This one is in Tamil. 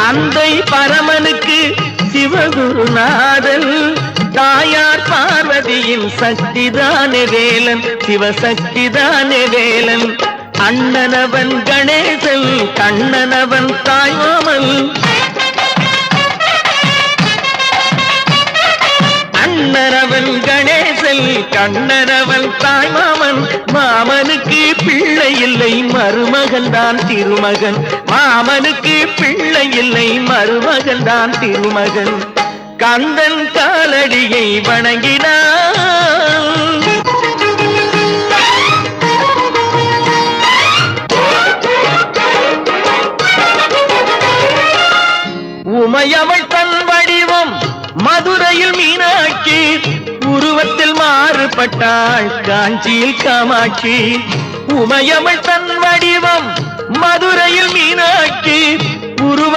தந்தை பரமனுக்கு சிவகுருநாதன், தாயார் பார்வதியின் சக்திதானே வேலன், சிவசக்திதானே வேலன். அண்ணனவன் கணேசன், கண்ணனவன் தாய்மாமன். அண்ணனவன் கணேசன், கண்ணனவன் தாய்மாமன். மாமனுக்கு பிள்ளை இல்லை, மருமகன் தான் திருமகன். மாமனுக்கு பிள்ளை இல்லை, மருமகன் தான் திருமகன். கந்தன் காலடியை வணங்கினான். உமையவள் தன் வடிவம் மதுரையில் மீனாட்சி, உருவத்தில் மாறுபட்டாள் காஞ்சியில் காமாட்சி. உமையவள் தன் வடிவம் மதுரையில் மீனாட்சி, உருவ